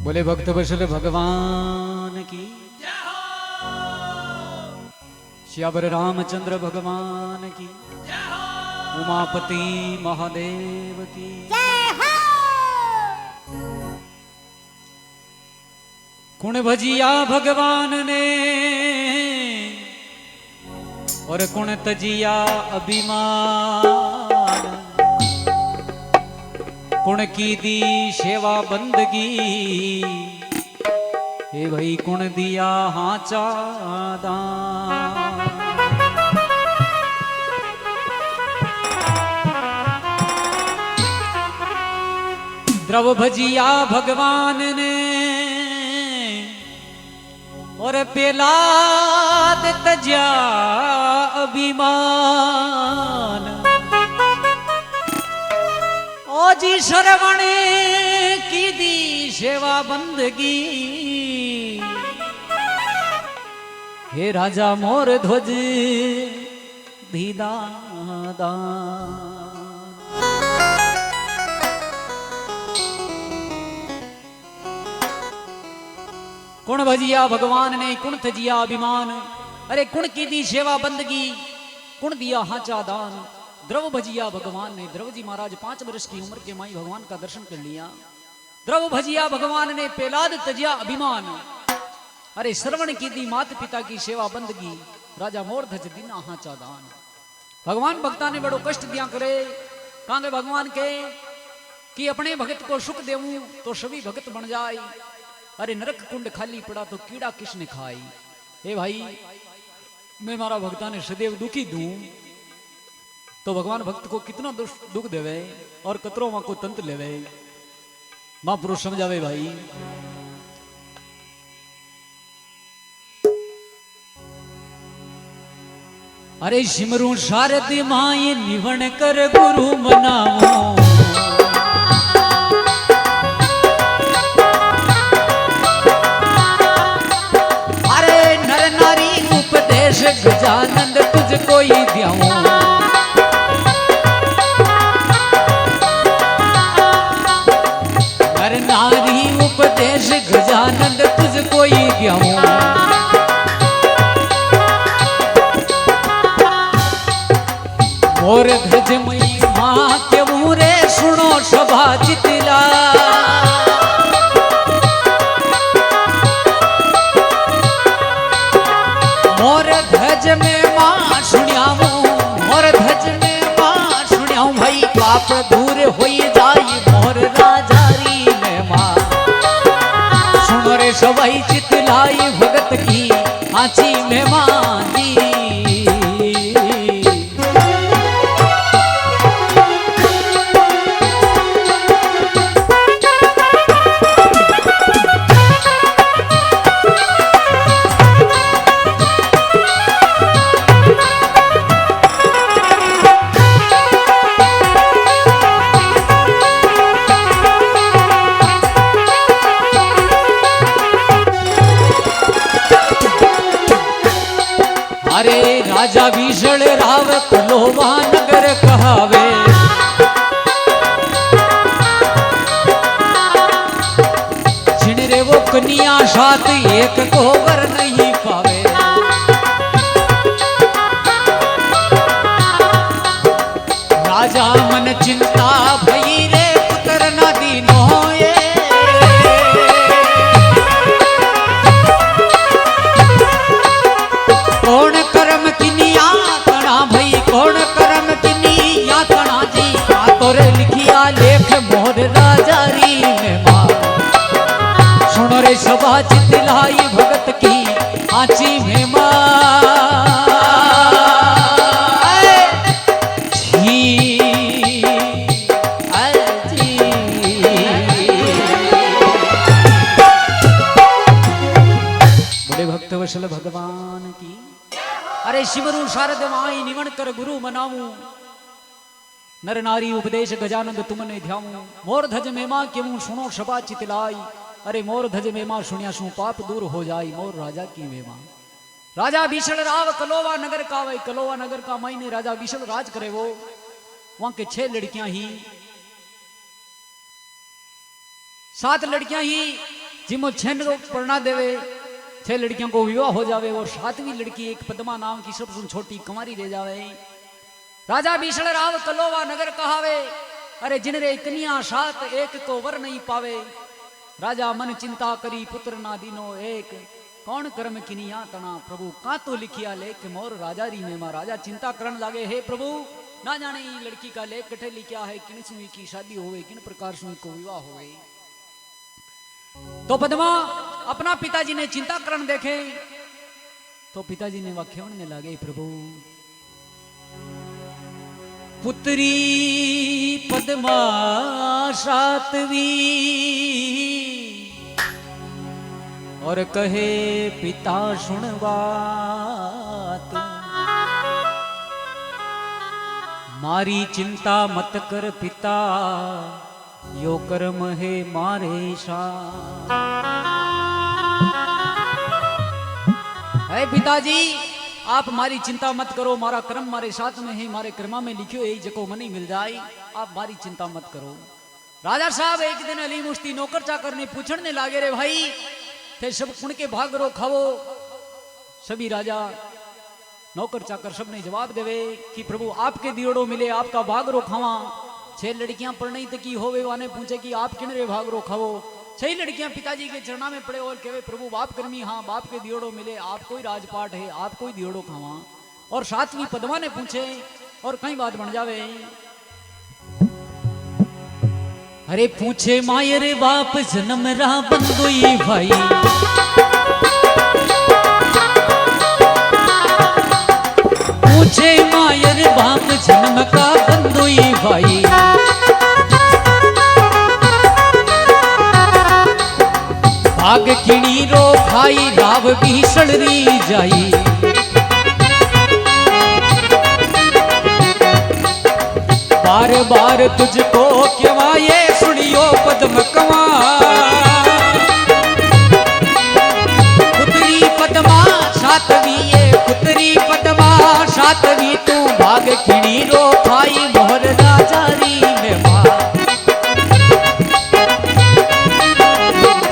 बोले भक्त वत्सल भगवान की, श्यावर रामचंद्र भगवान की, उमापति महादेव की। कुण भजिया भगवान ने और कुण तजिया अभिमान, कुण की दी सेवा बंदगी, हे भाई कुण दिया हाचा दान। द्रव भजिया भगवान ने और पेलाद तजा अभिमान, ओ जी श्रवण की दी सेवा बंदगी, हे राजा मोर ध्वज दीदादा। कुण भजिया भगवान ने कुण तजिया अभिमान, अरे कुण की दी सेवा बंदगी, कुण दिया हाचा दान। द्रव भजिया भगवान ने, द्रव जी महाराज 5 वर्ष की उम्र के माई भगवान का दर्शन कर लिया। द्रव भजिया भगवान ने पेलाद तजिया अभिमान, अरे श्रवण की दी माता पिता की सेवा बंदगी, राजा मोर ध्वज दीना हाचा दान। भगवान भक्ता ने बड़ो कष्ट दिया करे, कांगे भगवान के कि अपने भगत को सुख देवूं तो सभी भगत बन जाए, अरे नरक कुंड खाली पड़ा तो कीड़ा किसने खाई। हे भाई मैं मारा भक्ता ने सदैव दुखी दूं तो भगवान भक्त को कितना दुख देवे और कतरो मां को तंत्र लेवे, महापुरुष समझावे भाई। अरे सिमरू शारदी माई निवण कर गुरु मनावो, अरे नर नारी उपदेश गजानंद तुझको ही द्याऊं, नर नारी उपदेश गजानंद तुझको ही द्याऊं। मोर ध्वज मई मां के मुरे सुनो सभा चितला, मोर ध्वज में मां सुनियाऊं, मोर ध्वज में मां सुनियाऊं, भाई पाप दूर होई जाई मोर राजारी में मां। सुनो रे सवाई चितलाई भगत की आची में मां जी। अरे राजा भीषण रावत लोवा नगर कहावे, जिन रे वो कन्या साथ एक को वर नहीं पावे। राजा मन चिंता भई रे पुत्र न दीनो ये, कौन कर्म किनी यातना भई, कौन कर्म किनी यातना जी, तोरे लिखिया लेख मोर राजारी में मां। सुनो रे सभा चितलाई भगत की आची में मां जी। बड़े भक्त वत्सल भगवान की, अरे शिवरू शारद माई निवण कर गुरु मनाऊं, नर नारी उपदेश गजानंद तुमने ध्याऊं। मोर ध्वज में मां क्यों सुनो सभा चितलाई, अरे मोर ध्वज में मां सुनिया सु पाप दूर हो जाई मोर राजा की में मां। राजा भीषण राव कलोवा नगर का, वही कलोवा नगर का मायने राजा भीषण राज करे वो, वहां के 6 लड़कियां ही 7 लड़कियां ही जिमो छेन को पढ़ना देवे, 6 लड़कियों को विवाह हो जावे और 7वीं लड़की एक पद्मा नाम की सबसे छोटी कुंवारी रह जावे। राजा भीषण राव कलोवा नगर कहावे, अरे जिन रे कन्या 7 एक को वर नहीं पावे। राजा मन चिंता करी पुत्र ना दीनो एक, कौन कर्म किनिया तना प्रभु का तो लिखिया लेख मोर राजा री में। राजा चिंता करने लगे, हे प्रभु ना जाने लड़की का लेख कठे लिखा है, किन सुई की शादी होवे, किन प्रकार सुई को विवाह होवे। तो पद्मा अपना पिताजी ने चिंता करने देखे तो पिताजी ने वाक्य बनने लगे, प्रभु पुत्री पद्मा 7वीं और कहे पिता सुनवात, मारी चिंता मत कर पिता, यो कर्म है मारे सा। है पिताजी आप मारी चिंता मत करो, मारा कर्म मारे साथ में है, मारे कर्मा में लिखियो यही जको मनी मिल जाए, आप मारी चिंता मत करो। राजा साहब एक दिन अली मुश्ती नौकर चाकर ने पूछने लागे, रे भाई थे सब कुण के भाग रो खावो। सभी राजा नौकर चाकर सब ने जवाब देवे कि प्रभु आपके दियोड़ो मिले, आपका भाग रो खावा। 6 लड़कियां पढ़ने तक की होवे, वाने पूछे कि आप किन रे भाग रो खावो। 6 लड़कियां पिताजी के चरणा में पड़े और कहे, प्रभु बाप कर्मी, हाँ बाप के दियोड़ो मिले, आप कोई राजपाट है, आप कोई दियोड़ो खावा। और 7वीं पद्मा ने पूछे और कई बात बन जावे। अरे पूछे मायर बाप जन्म रा बंदोई भाई, पूछे मायर बाप जन्म का बंदोई भाई। भाग किणी रो खाई राव भीषण री जाई। बार बार तुझको केवा ये सुनियो पद्म कवा। पुत्री पद्मा 7वीं ये पुत्री पद्मा 7वीं तू भाग किणी रो खाई मोहर राजारी में मां।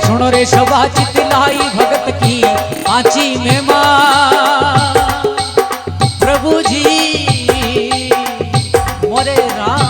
सुनो रे सभा चितलाई भगत की आंची में मां। प्रभु जी मोरे राम।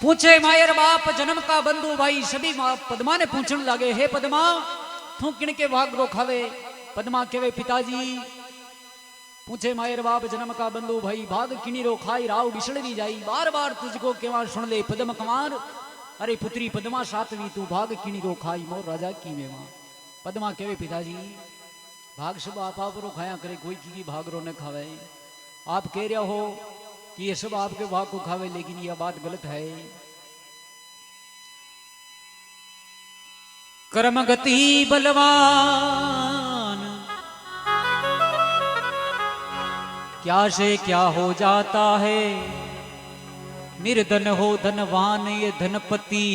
पूछे मायर बाप जन्म का बंधु भाई। सभी पद्मा ने पूछने लगे, हे पद्मा तू किन के भाग रो खावे। पद्मा केवे, पिताजी पूछे मायर बाप जन्म का बंधु भाई, भाग किनी रो खाई राव बिसड़नी जाई। बार बार तुझको केवा सुन ले पद्म कुमार। अरे पुत्री पद्मा 7वीं तू भाग किनी रो खाई मोर राजा की मेवा। पद्मा केवे, पिताजी भाग सब आप रो खाया करे, कोई की भाग रो न खावे। आप कह रहे हो कि ये सब आपके भाग को खावे, लेकिन यह बात गलत है। कर्म गति बलवान क्या से क्या हो जाता है। निर्धन हो धनवान ये धनपति,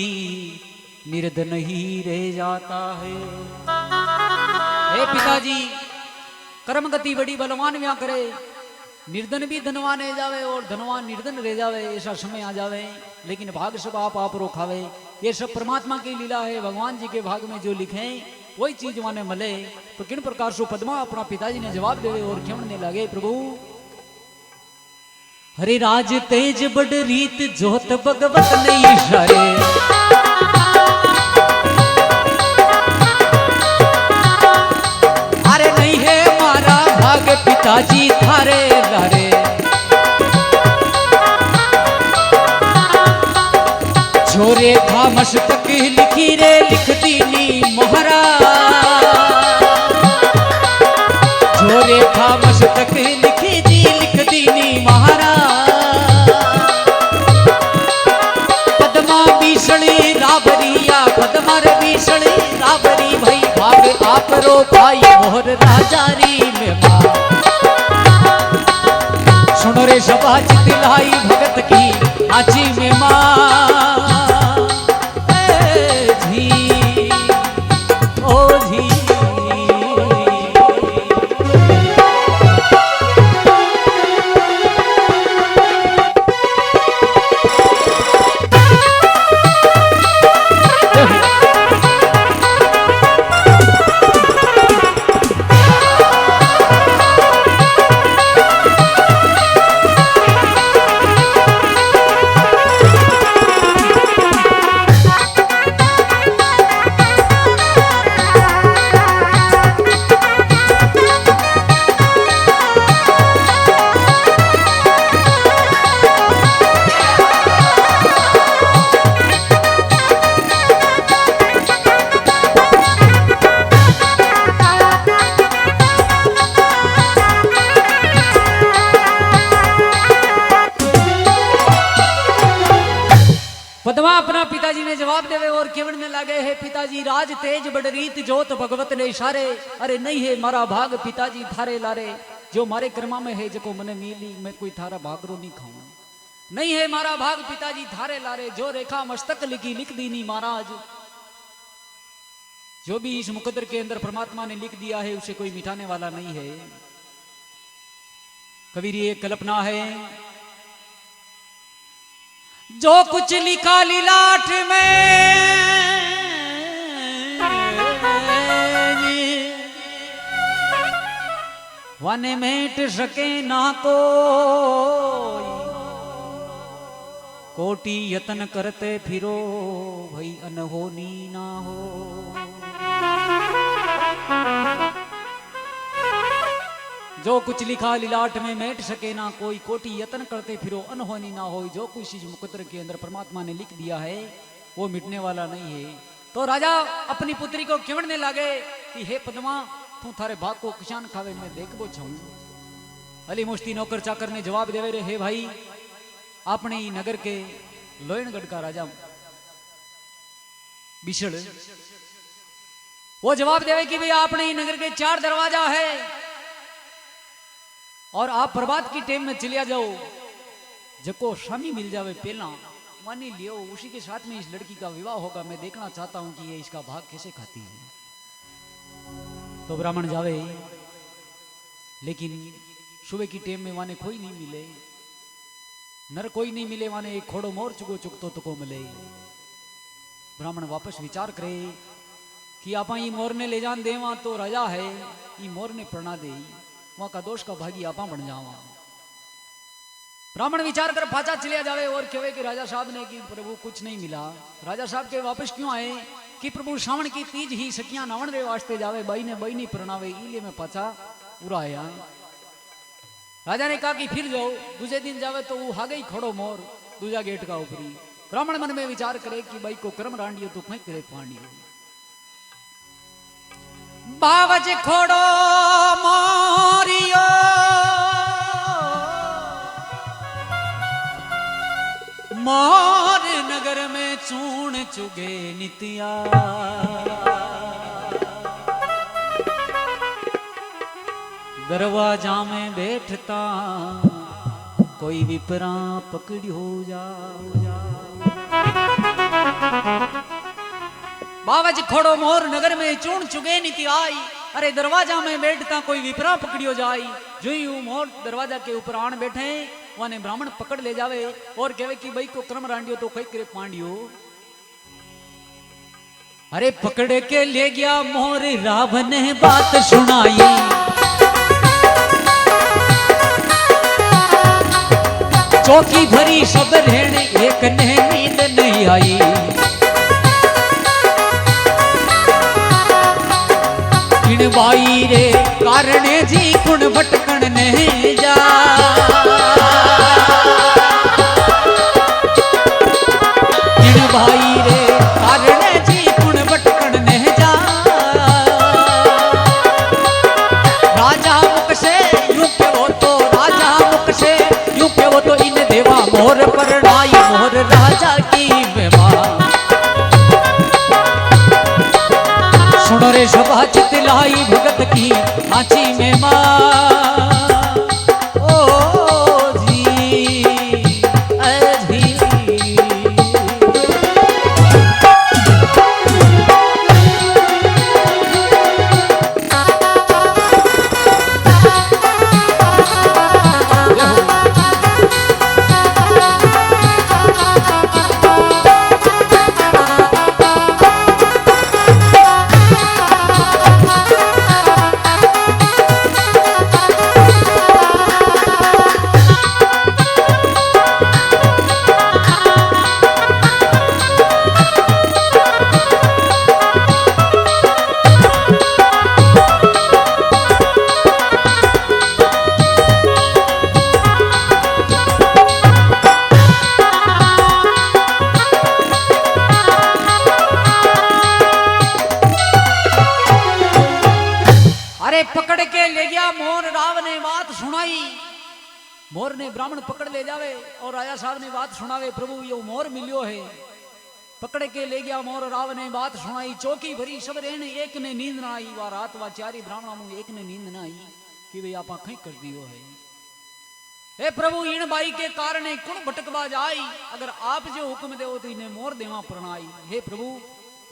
निर्धन ही रह जाता है। हे पिताजी कर्म गति बड़ी बलवान व्या करे, निर्धन भी धनवान रह जावे और धनवान निर्धन रह जावे, ऐसा समय आ जावे। लेकिन भाग सब आप रो खावे। ये सब परमात्मा की लीला है। भगवान जी के भाग में जो लिखे वही चीज माने मले। तो किन प्रकार से पद्मा अपना पिताजी ने जवाब देवे और खेमने लगे, प्रभु हरे राज तेज बड़ रीत जोत भगवत नहीं इशारे। अरे नहीं है मारा भाग पिताजी थारे लारे। छोरे था मस्तक लिखी रे लिख दीनी मोहरा। छोरे था मस्तक लिखी दी लिख दीनी महारा। बिछड़ी रावरी भाई भाग आप रो भाई मोहर राजा री में मां सुनो रे सभा चितलाई भगत की आची में मां झी ओ झी पद्मा अपना पिताजी ने जवाब देवे और केवल में लागे है पिताजी राज तेज बड़ रीत जोत भगवत ने इशारे अरे नहीं है मारा भाग पिताजी थारे लारे जो मारे कर्मा में है जको मने मिली मैं कोई थारा भागरो नहीं खाऊं नहीं है मारा भाग पिताजी थारे लारे जो रेखा मस्तक लिखी लिख दी नहीं महाराज जो भी इस मुकद्दर के अंदर परमात्मा ने लिख दिया है उसे कोई मिटाने वाला नहीं है। कबीर ये कल्पना है जो कुछ लिखा लीलाठ में वाने मेट सके ना कोटि यत्न करते फिरो भाई अनहोनी ना हो। जो कुछ लिखा लीलाट में मेट सके ना कोई कोटि यत्न करते फिरो अनहोनी ना हो। जो कुछ इस मुकद्दर के अंदर परमात्मा ने लिख दिया है वो मिटने वाला नहीं है। तो राजा अपनी पुत्री को खिवड़ने लगे कि हे पद्मा तू थारे भाग को किसान खावे मैं देखबो छूं। अली मुश्ती नौकर चाकर ने जवाब देवे रे हे भाई अपने नगर के लोयनगढ़ का राजा बिछड़ वो जवाब देवे कि भाई अपने नगर के 4 दरवाजा है और आप प्रभात की टाइम में चलिया जाओ जको स्वामी मिल जावे पहला मानी लियो उसी के साथ में इस लड़की का विवाह होगा। मैं देखना चाहता हूं कि ये इसका भाग कैसे खाती है। तो ब्राह्मण जावे लेकिन सुबह की टाइम में माने कोई नहीं मिले नर कोई नहीं मिले माने एक खोड़ो मोर चुगो चुगतो तो को मिले। ब्राह्मण वापस विचार करे कि आप ई मोर ने ले जान देवा तो राजा है ई मोर ने प्रणा दे वहां का दोष का भागी आपा बन जावा। ब्राह्मण विचार कर फाचा चलिया जावे और कहे कि राजा साहब ने कि प्रभु कुछ नहीं मिला। राजा साहब के वापस क्यों आए कि प्रभु श्रावण की तीज ही सखियां नावण रे वास्ते जावे बाई ने बाई नहीं प्रणावे इले में पाचा पूरा आया। राजा ने कहा कि फिर जाओ दूसरे दिन जावे तो वो हा गई खड़ो मोर दूजा गेट का ऊपरी। ब्राह्मण मन में विचार करे कि बाई को कर्म रांडियो तो कहीं करे पांडियो बावज खोड़ो मोरियो मोर नगर में चूण चुगे नितिया दरवाजा में बैठता कोई विपरा पकड़ी हो जा। बावज खोड़ो मोर नगर में चूण चुगे नीति आई अरे दरवाजा में बैठता कोई विपरा पकड़ियो जाई। जो ही मोर दरवाजा के ऊपर आन बैठे वाने ब्राह्मण पकड़ ले जावे और कहे कि भाई को क्रम रांडियो तो कई करे पांडियो। अरे पकड़ के ले गया मोर रावण ने बात सुनाई चौकी भरी सब रहने एक ने नींद नहीं आई। इन बाई रे कारणे जी कुण भटकण ने जा इन भाई रे कारणे जी कुण भटकण ने जा। राजा मुख से यूं के वो तो राजा मुख से यूं के वो तो इन देवा मोर परणाई मोर राजा की बेमा। सुनो रे सभा चितलाई भगत की आची में मां पकड़ के ले गया मोर। राव ने बात सुनाई, मोर ने ब्राह्मण पकड़ ले जावे और राजा साहब ने बात सुनावे, प्रभु यो मोर मिलियो है। पकड़ के ले गया मोर। राव ने बात सुनाई, चौकी भरी सब रहने एक ने नींद ना आई। वा रात वा चारी ब्राह्मणा मुझे एक ने नींद ना आई कि भाई आप खई कर दियो है। हे प्रभु इन बाई के कारण कुण भटकवा जाई, अगर आप जो हुक्म देवो तो इन्हें मोर देवा प्रणाई। हे प्रभु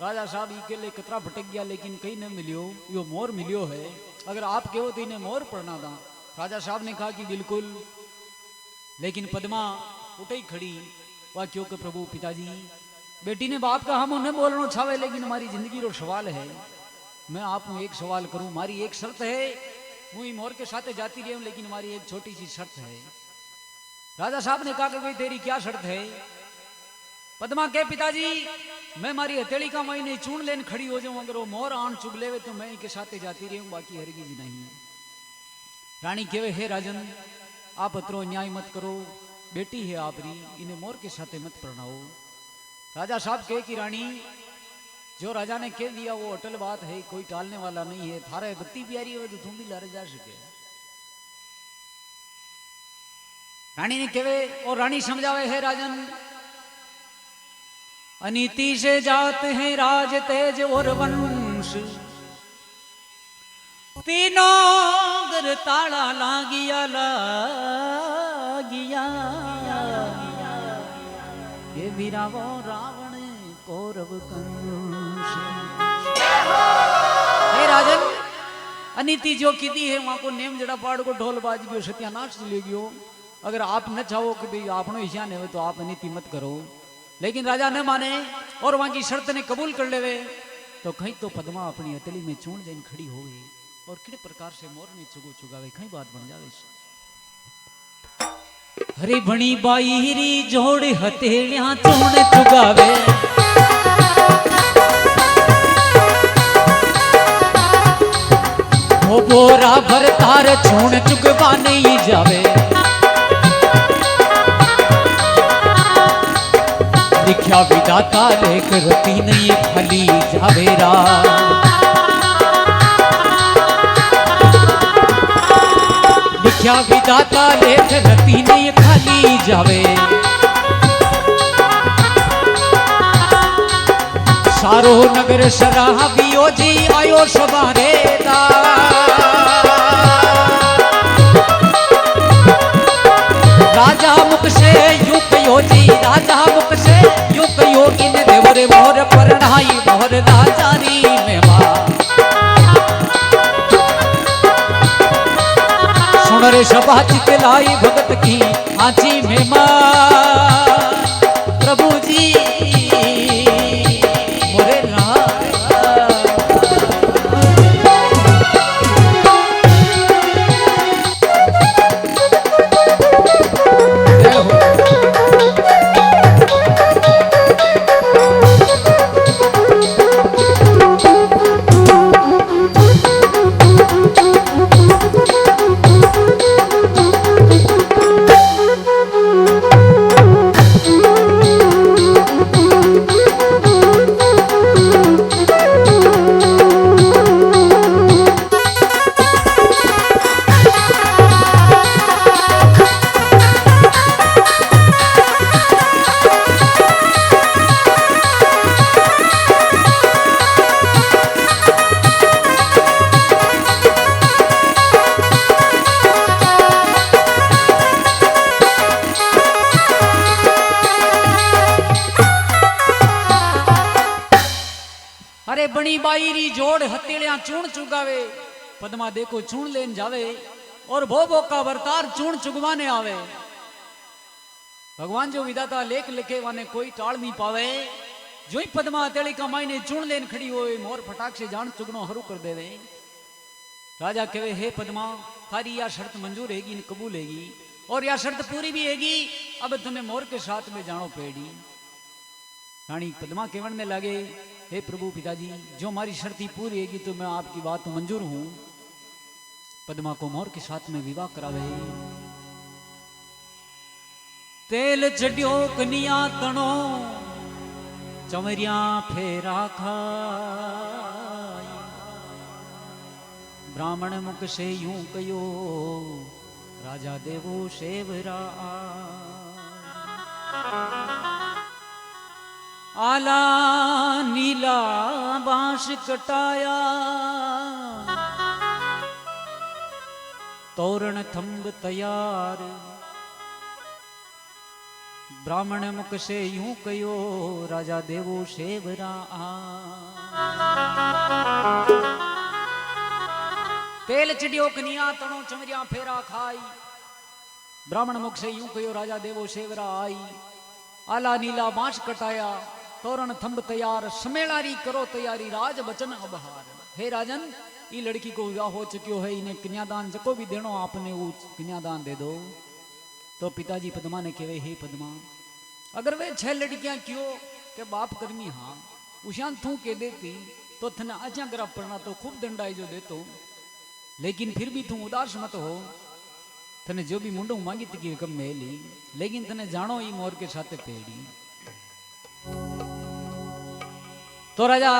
राजा साहब के लिए कतरा भटक गया लेकिन कहीं न मिलियो, यो मोर मिलियो है, अगर आप कहो तो इन्हें मोर पढ़ना था। राजा साहब ने कहा कि बिल्कुल, लेकिन पद्मा उठे ही खड़ी। वह क्यों कि प्रभु पिताजी बेटी ने बात का हम उन्हें बोलना छावे, लेकिन हमारी जिंदगी रो सवाल है। मैं आपको एक सवाल करूं, हमारी एक शर्त है, मुझे मोर के साथ जाती रही हूं, लेकिन हमारी एक छोटी सी शर्त है। राजा साहब ने कहा कि भाई तेरी क्या शर्त है? पद्मा के पिताजी मैं मारी हथेली का महीने चून लेन खड़ी हो जाऊं, अगर वो मोर आन चुग लेवे तो मैं इनके साथ जाती रही हूं, बाकी हरगिज नहीं। रानी केवे हे राजन आप अतरो न्याय मत करो, बेटी है आपरी, इन्हें मोर के साथ मत प्रणाओ। राजा साहब कहे कि रानी जो राजा ने कह दिया वो अटल बात है, कोई टालने वाला नहीं है। थारे बत्ती प्यारी हो तो तुम भी लड़ जा सके। रानी ने कहे और रानी समझावे है राजन अनीति से जाते हैं राज तेज और वंश, तीनों गर ताला लागिया लागिया, ये वीरावो रावण कौरव कंस। हे राजन अनीति जो की दी है वहां को नेम जड़ा पाड़ को ढोल बाज गयो, सत्यानाश ले गयो। अगर आप न चाहो कि भाई आपनो ईशान है तो आप अनीति मत करो, लेकिन राजा न माने और वहां की शर्त ने कबूल कर लेवे तो कहीं तो पद्मा अपनी हथेली में चूण जैन खड़ी हो गई और किस प्रकार से मोर ने चुगो चुगावे कहीं बात बन जावे। हरे भणी बाईरी जोड़ हथेलियां चूण चुगावे, वो बोरा भर तार चूण चुगवा नहीं जावे। लिख्या विदाता लेख रती नहीं फली जावेरा, लिख्या विदाता लेख रती नहीं खाली जावे। सारो नगर सराहबियो जी आयो सवारे दा, राजा मुख से यू कहो जी, राजा मुख से यू कहो इन देवरे मोर परणाई मोर राजानी में मां। सुन रे सभा चितलाई भगत की आची में मां, प्रभु जी मोरे अपनी बाई री जोड़ हथेलियां चूण चुगावे। पद्मा देखो चूण लेन जावे और भो का वर्तार चूण चुगवाने आवे। भगवान जो विधाता लेख लिखे वाने कोई टाल नहीं पावे। जो ही पद्मा हथेली का मायने चूण लेन खड़ी होए मोर फटाक से जान चुगनो हरू कर देवे। राजा कहे हे पद्मा थारी यह शर्त मंजूर हैगी न कबूल हैगी और यह शर्त पूरी भी हैगी। अब तुम्हें मोर के साथ में जानो पेड़ी। रानी पद्मा कहने लगे हे प्रभु पिताजी जो हमारी शर्ती पूरी हैगी तो मैं आपकी बात मंजूर हूं। पद्मा को मोर के साथ में विवाह करावे। तेल चढ़ियो कनिया तणो चमरिया फेरा खाई। ब्राह्मण मुख से यूं कयो राजा देवो सेवरा। आला नीला बांस कटाया तोरण थंब तैयार। ब्राह्मण मुख से यूं कयो राजा देवो सेवरा। तेल चिड़ियो कनिया तणो चमरिया फेरा खाई। ब्राह्मण मुख से यूं कयो राजा देवो सेवरा आई। आला नीला बांस कटाया तोरण थंब तैयार। समेलारी करो तैयारी राज बचन अबहार। हे राजन ये लड़की को विवाह हो चुक्यो है इन्हें कन्यादान जको भी देनो आपने वो कन्यादान दे दो। तो पिताजी पद्मा ने कहे हे पद्मा अगर वे 6 लड़कियां क्यों के बाप कर्मी हाँ उशान तू के देती तो थने आजा गरा पड़ना तो खूब दंडाई जो देतो। लेकिन फिर भी तू उदास मत हो। थने जो भी मुंडो मांगी थी रकम मेली लेकिन थने जानो ही मोर के साथ पेड़ी। तो राजा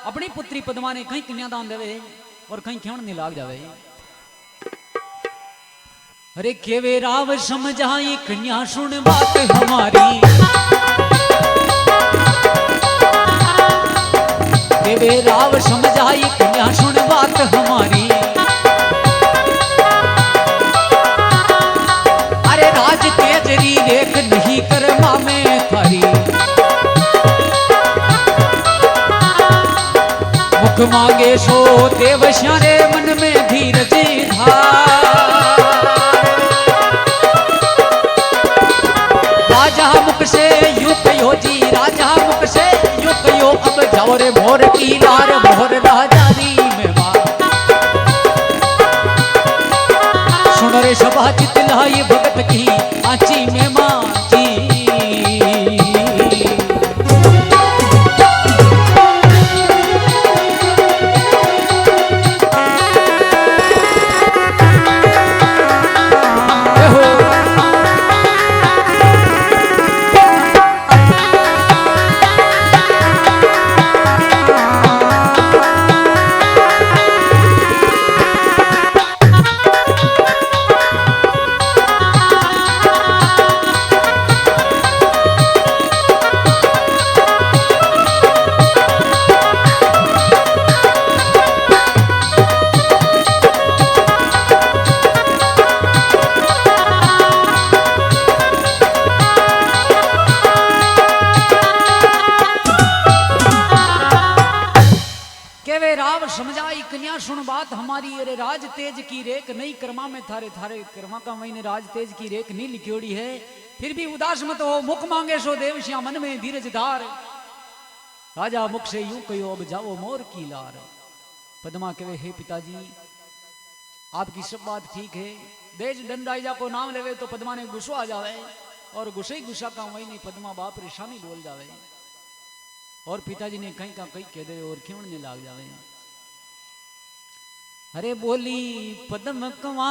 अपनी पुत्री पद्मा ने कहीं कन्यादान देवे और कहीं खेवण नहीं लाग जावे। अरे केवे राव समझाई कन्या सुन बात हमारी। केवे राव समझाई कन्या सुन बात हमारी। अरे राज तेजरी रेख नहीं कर मामे थारी। मुख मांगे सो देव श्यारे मन में धीरज धार। राजा मुख से यूं कहो जी राजा मुख से यूं कहो अब जाओ रे भोर की लार भोर राजा री में मार। सुन रे सभा चितलाई भगत की आची में माँ जी। समझाई कन्या सुन बात हमारी। अरे राज तेज की रेख नहीं कर्मा में थारे थारे कर्मा का महीने राज तेज की रेख नहीं लिखियोड़ी है। फिर भी उदास मत हो मुख मांगे सो देव श्या मन में धीरज धार। राजा मुख से यूं कहो अब जाओ मोर की लार। पद्मा कहे हे पिताजी आपकी सब बात ठीक है। देज दंडाइजा को नाम लेवे तो पद्मा ने गुस्सा आ जावे और गुस्से गुस्सा का वही नहीं पद्मा बाप रे शामी बोल जावे और पिताजी ने कहीं का कहीं कह दे और खेवने लाग जावे। अरे बोली पद्म कुंवार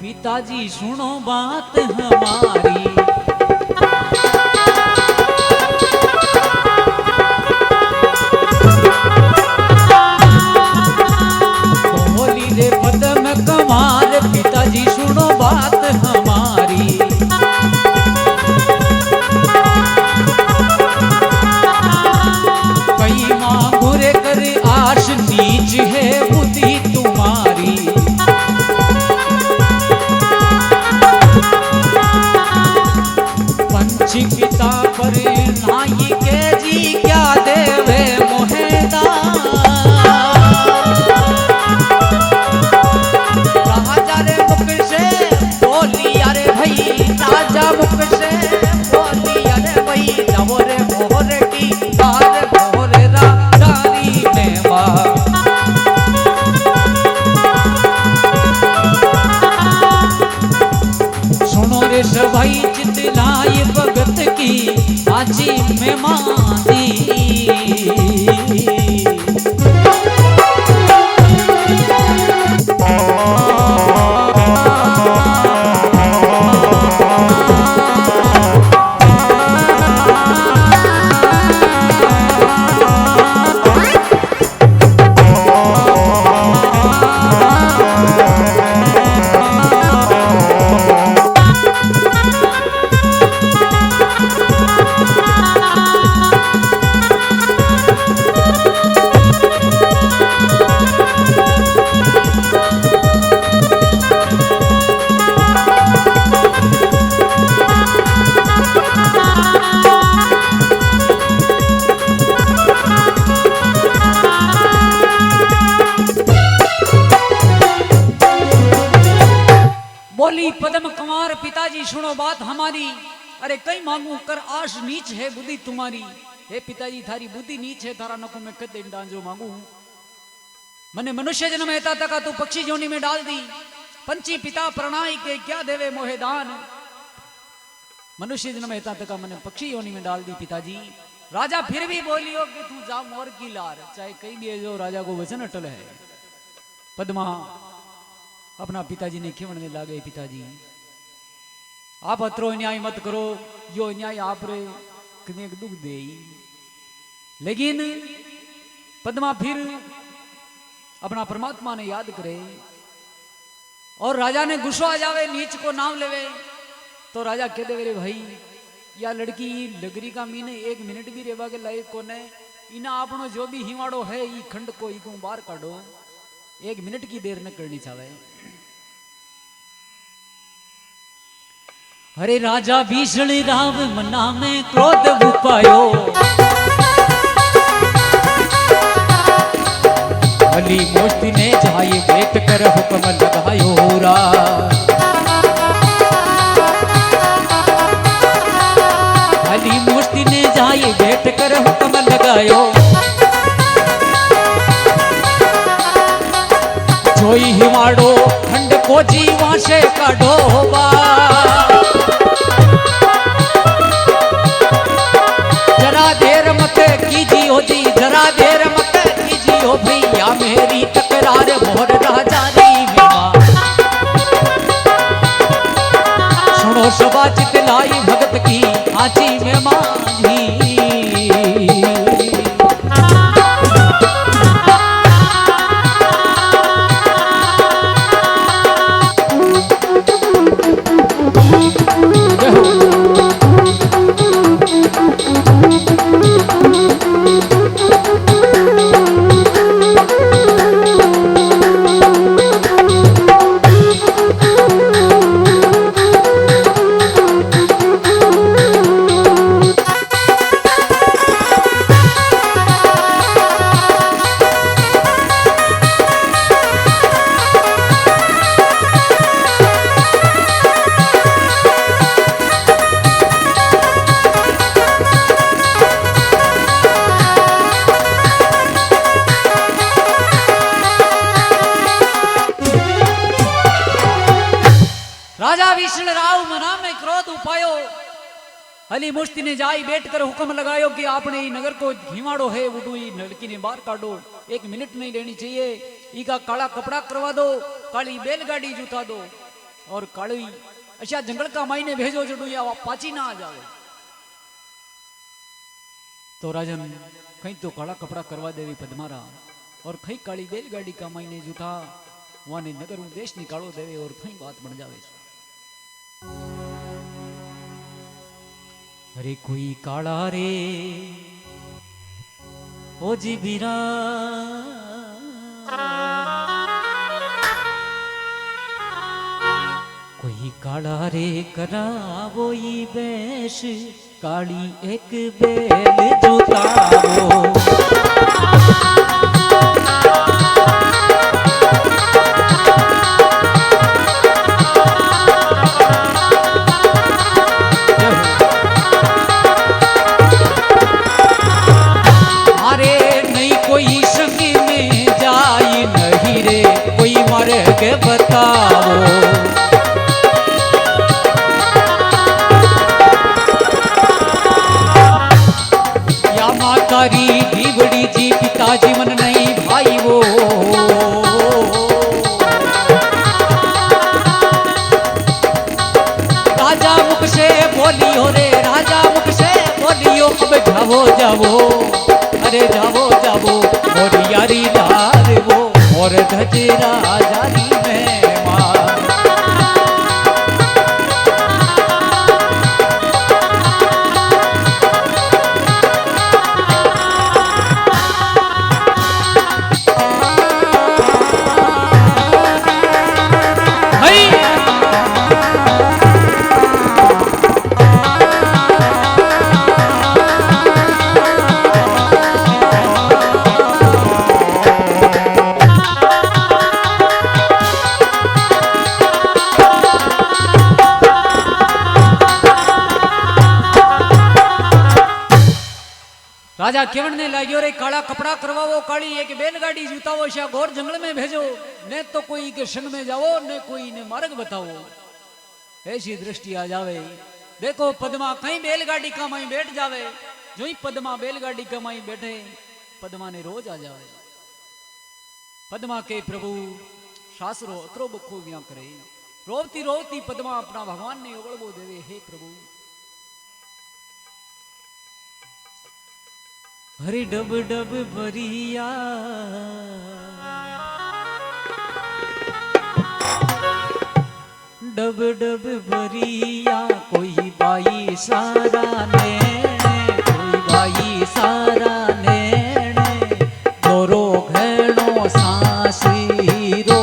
पिताजी सुनो बात हमारी। बोली रे पद्म कुंवार पिताजी सुनो बात हमारी। आश नीच है बुद्धि तुम्हारी। पर नाई के जी क्या देवे मोहेदा राजा रे मुख से बोली अरे भाई राजा मुख से बोली अरे भाई जाओ रे मोहर की तार मोहर रानी में माँ भाई जितलाई भगत की आजी में मांदी बोली पद्म कुमार पिताजी सुनो बात हमारी अरे कई मांगू कर आश नीच है बुद्धि तुम्हारी हे पिताजी थारी बुद्धि नीच है थारा नको में कदे डांजो मांगू मने मनुष्य जन्म एता तक तू पक्षी जोनी में डाल दी पंची पिता प्रणाई के क्या देवे मोहे दान मनुष्य जन्म एता तक मने पक्षी योनी में डाल दी पिताजी राजा फिर भी बोलियो कि तू जा मोर की लार चाहे कई भी जो राजा को वचन अटल है पद्मा अपना पिताजी ने खिवड़ने लागे पिताजी आप अत्रो न्याय मत करो यो न्याय आप रे कने दुख दे लेकिन पद्मा फिर अपना परमात्मा ने याद करे और राजा ने गुस्सा आ जावे नीच को नाम लेवे तो राजा कह दे रे भाई या लड़की लगरी का मीने 1 मिनट भी रेवा के लायक कोने इना आपनो जो भी हिवाड़ो है ई खंड को ई को बाहर काढो 1 मिनट की देर न करनी चाहे अरे राजा भीषण राव मना में क्रोध उपायो अली मोस्ती ने जाए बैठ कर हुक्म लगायो रा अली मोस्ती ने जाए बैठ कर हुक्म लगायो जोई हिमाड़ो खंड को जीवा से काढ़ो बा जरा देर मत कीजियो जी जरा देर मत कीजियो भैया मेरी तकरार मोर राजा री विमा सुनो सभा चितलाई भगत की आची में मांझी राजा भीषण राव मना में क्रोध उपायो अली मुश्ती ने जाई बैठ कर हुक्म लगायो कि आपने नगर को घिमाड़ो है वो लड़की ने बाहर काटो 1 मिनट नहीं लेनी चाहिए इका काला कपड़ा करवा दो काली बैलगाड़ी जुटा दो और काली अच्छा जंगल का माई ने भेजो जडू या पाची ना आ जावे तो राजन कहीं तो काला कपड़ा करवा देवी पद्मारा और कहीं काली बैलगाड़ी का माई ने जुटा वहां ने नगर देश निकालो देवे और कहीं बात बन जावे अरे कोई काला रे ओ जी बीरा कोई काला रे करावो ई बेश काली एक बेल जुतावो अरे नहीं कोई संग में जाई नहीं रे कोई मार्ग बताओ तारी दीवड़ी जी पिताजी मन नहीं भाई वो राजा मुख से बोलियो रे राजा मुख से बोलियो अब जावो जावो अरे जावो जावो और यारी लार वो और धज राजारी में मार राजा केवण ने लागियो रे काला कपड़ा करवाओ काली एक बैलगाड़ी जुताओ शा घोर जंगल में भेजो ने तो कोई के संग में जाओ ने कोई ने मार्ग बताओ ऐसी दृष्टि आ जावे देखो पद्मा कहीं बैलगाड़ी का माई बैठ जावे जो ही पद्मा बैलगाड़ी का माई बैठे पद्मा ने रोज आ जावे पद्मा के प्रभु शास्त्रो अतरो बखो व्या करे रोवती रोवती पद्मा अपना भगवान ने ओगळबो देवे हे प्रभु हरे डब डब बरिया डब डब बरिया कोई बाई सारा नेणे कोई बाई सारा नेणे दोरो घणो सासीरो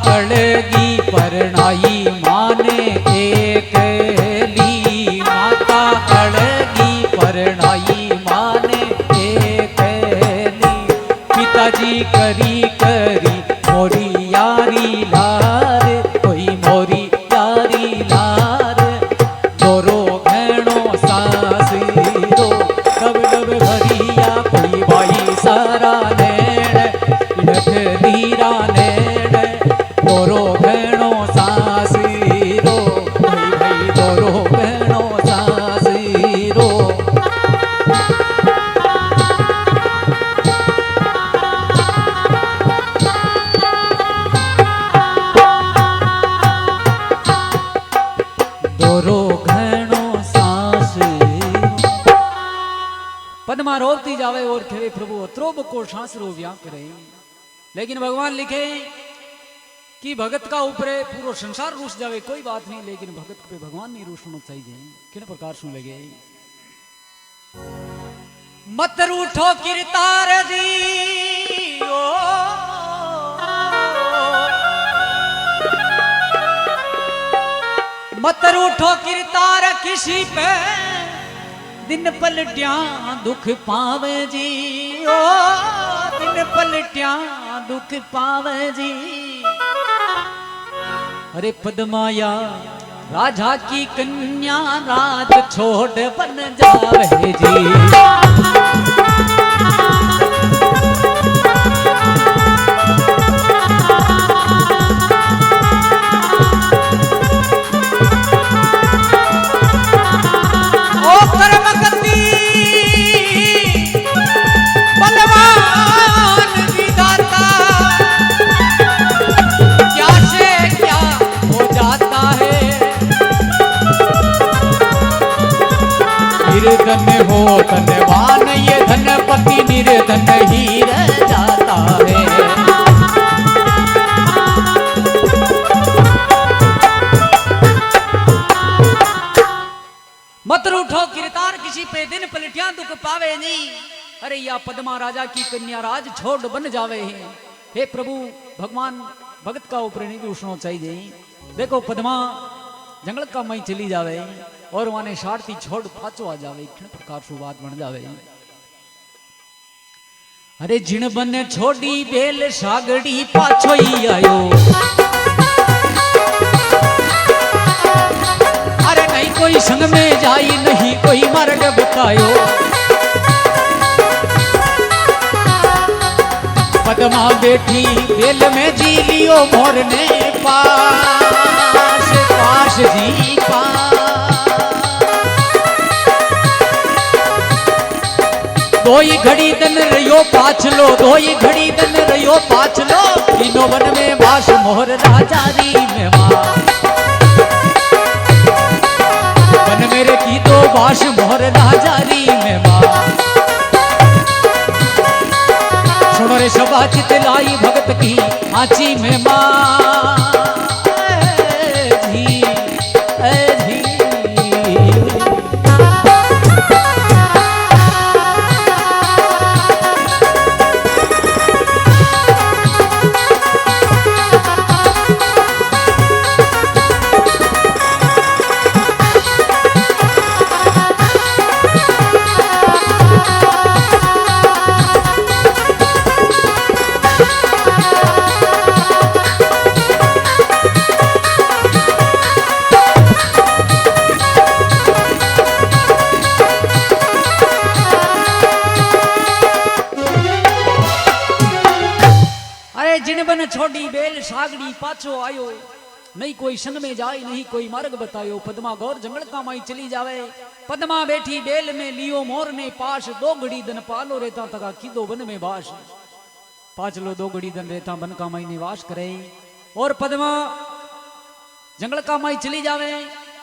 कड़गी परनाई माने एक ली माता कड़गी परनाई माने एक ली पिताजी करी करी मोरी यारी लार कोई मोरी यारी लार दोरो घणो सासीरो डब डब भरिया कोई बाई सारा नेण लख लीरा नेण दोरो घणो सासीरो भाई भाई दोरो घणो सासीरो दोरो घणो सासीरो पद्मा रोती जावे और थे प्रभु अत्रो बको शास्त्रो व्या करे लेकिन भगवान लिखे कि भगत का ऊपर पूरा संसार रूस जावे कोई बात नहीं लेकिन भगत पे भगवान नहीं रूसना चाहिए किन प्रकार सुन लगे मत रूठो किरतार जी ओ मत रूठो किरतार किसी पे दिन पलटिया दुख पावे जी ओ दिन पलटिया दुख पावे जी अरे पद्माया राजा की कन्या राज छोड़ बन जावे जी ओ कर्मगति बलवान विधाता क्या से क्या हो जाता है निर्धन हो धनवान ये धनपति निर्धन ही रह जाता है पावे नहीं। अरे या पद्मा राजा की कन्या राज छोड़ बन जावे है। हे प्रभु भगवान भगत का ऊपर नहीं भी उठना चाहिए। देखो पद्मा जंगल का मई चली जावे और वहां शारती छोड़ पाचो आ जावे, किन प्रकार सु बात बन जावे। अरे जिन बन छोड़ी बेल सागड़ी पाछो ही आयो। अरे नहीं कोई संग में जाई, नहीं कोई मार्ग बतायो। पद्मा बैठी बेल में जी लियो मोर ने पास पास जी पास। दोई घड़ी दन रहियो पाछलो, दोई घड़ी दन रहियो पाछलो। तीनों वन में बास मोर राजा री में मां। वन मेरे की तो बास मोर राजा री में मां। सुनो रे सभा चित लाई भगत की आची में मां। जिन बन छोड़ी बेल सागड़ी पाछो आयो। नहीं कोई संग में जाए, नहीं कोई मार्ग बतायो। पद्मा गौर जंगल का माई चली जावे। पद्मा बैठी बेल में लियो मोर ने पास। दो घड़ी दन पालो रेता तका किदो वन में बास। पाचलो दो घड़ी दन रेता बन का माई निवास करे। और पद्मा जंगल का माई चली जावे।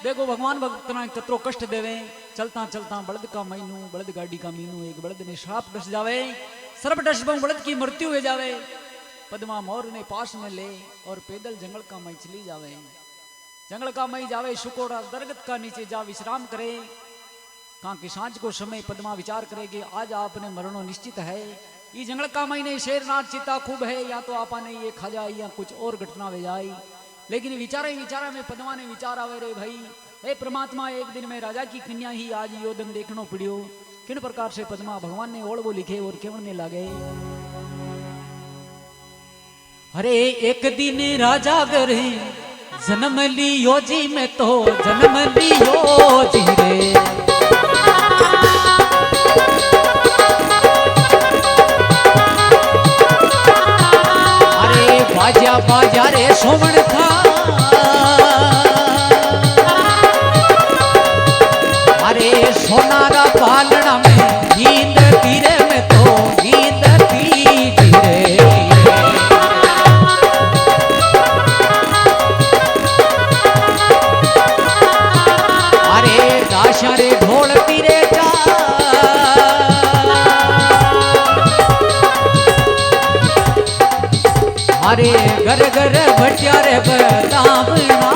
देखो भगवान भक्तना कतरो कष्ट देवे। चलता चलता बलद का माईनू, बलद गाड़ी का मीनू, एक बलद ने श्राप डस जावे। सर्प डस बलद की मृत्यु हो जावे। पद्मा मोर ने पास में ले और पैदल जंगल का मई चली जावे। जंगल का मई जावे सुकोड़ा दरगत का नीचे जा विश्राम करे। कहा कि सांझ को समय पद्मा विचार करेगी आज आपने मरणो निश्चित है। ये जंगल का मई ने शेरनाथ चिता खूब है, या तो आपने ये खा जाए या कुछ और घटना वे जाए। लेकिन विचारा में पद्मा ने विचार आवे रे भाई, हे परमात्मा एक दिन में राजा की कन्या ही आज यो दिन देखनो पड़ियो। किन प्रकार से पद्मा भगवान ने ओढ़ वो लिखे और केवड़ने लगे। अरे एक दिन राजा करे जन्म लियो जी, मैं तो जन्म लियो जी रे। अरे बाजा बाजा रे सोमन था। अरे सोनारा पालना में नींद पीरे में तो नींद पी रे। रे ढोल तीरे जा अरे घर घर भटिया रे बतावना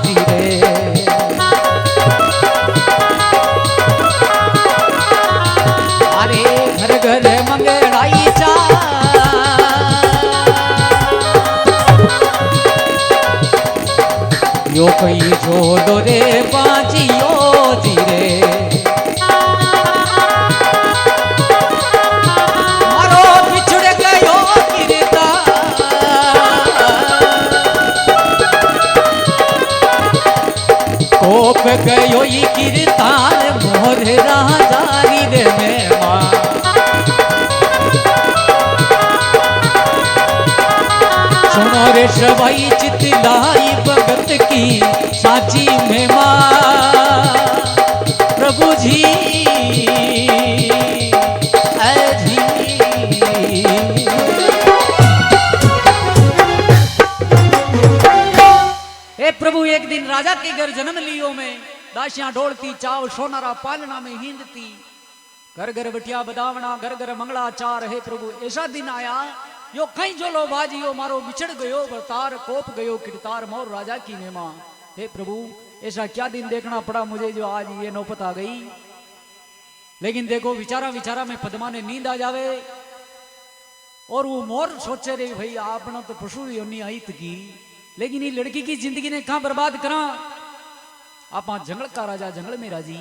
जी रे। अरे घर घर मंगड़ाई चा यो कई जोड़ो रे बाजियो जी रे। मारो बिछड़ गयो गिरता कोप गयो ई गिरतार मोर राजारी रे में मां। सुनो रे सवाई चितलाई भगत की साची में मां। प्रभु जी हे प्रभु एक दिन राजा के घर जन्म लियो में दासियां ढोलती चाव सोनारा पालना में हिंदती। घर घर बटिया बदावना घर घर मंगला चार। हे प्रभु ऐसा दिन आया यो कहीं जो लो बाजियो मारो बिछड़ गयो बरतार कोप गयो किरतार मोर राजा की मेमा। हे प्रभु ऐसा क्या दिन देखना पड़ा मुझे जो आज ये नौबत आ गई। लेकिन देखो विचारा विचारा में पद्मा ने नींद आ जावे और वो मोर सोचे रे भाई आपने तो पशु योनि आई की, लेकिन ये लड़की की जिंदगी ने कहां बर्बाद करा। आप जंगल का राजा जंगल में राजी।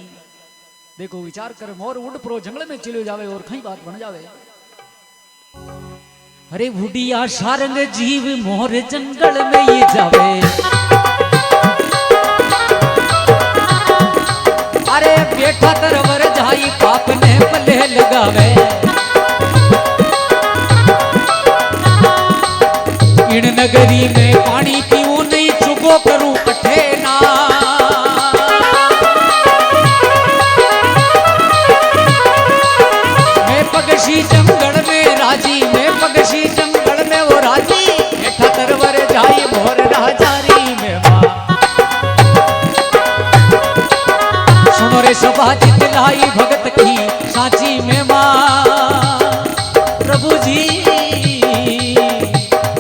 देखो विचार कर मोर उड़ प्रो जंगल में चले जावे और कहीं बात बन जावे। अरे बुढ़िया सारंग जीव मोर जंगल में ही जावे। अरे बेटा तरवर जाई पाप ने पले लगावे। इन नगरी में पानी पीऊं नहीं चुगो करूं कठे ना। मैं पगशी जंगल में राजी, मैं पगशी जंगल में वो राजी। बेटा तरवर जाई मोर राजारी में मां। सुनो रे सभा जितलाई भगत की साची में मां। प्रभु जी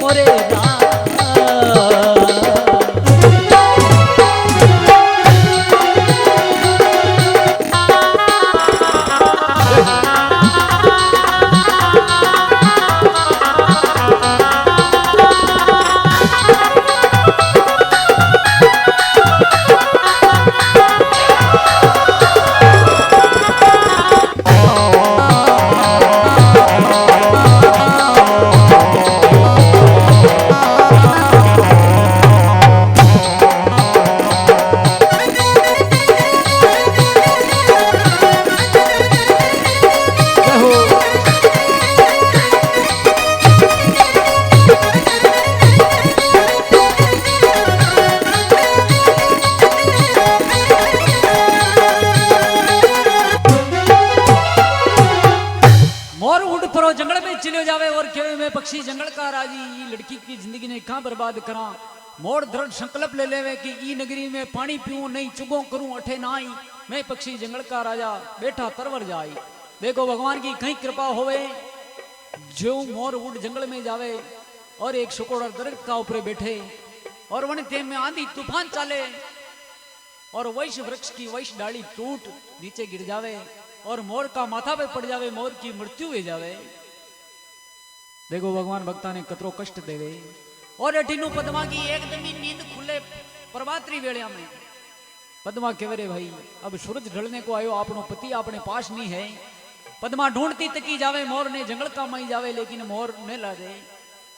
मोरे पक्षी जंगल का राजी। लड़की की जिंदगी ने कहां बर्बाद करा। मोर दृढ़ संकल्प ले लेवे कि ई नगरी में पानी पीऊं नहीं चुगो करूं अठे नाई। मैं पक्षी जंगल का राजा बैठा तरवर जाई। देखो भगवान की कहीं कृपा होवे जो मोर उड़ जंगल में जावे और एक सुकोड़ा दरख्त का ऊपर बैठे और वन ते में आंधी तूफान चले और वैश वृक्ष की वैश डाली टूट नीचे गिर जावे और मोर का माथा पे पड़ जावे, मोर की मृत्यु हो जावे। देखो भगवान भक्ता ने कतरो कष्ट देवे और अठीनु पद्मा की एकदम ही नींद खुले प्रभातरी वेला में। पद्मा कहे रे भाई अब सूरज ढलने को आयो, आपनो पति अपने पास नहीं है। पद्मा ढूंढती तकी जावे, मोर ने जंगल का माई जावे लेकिन मोर ने ला दे।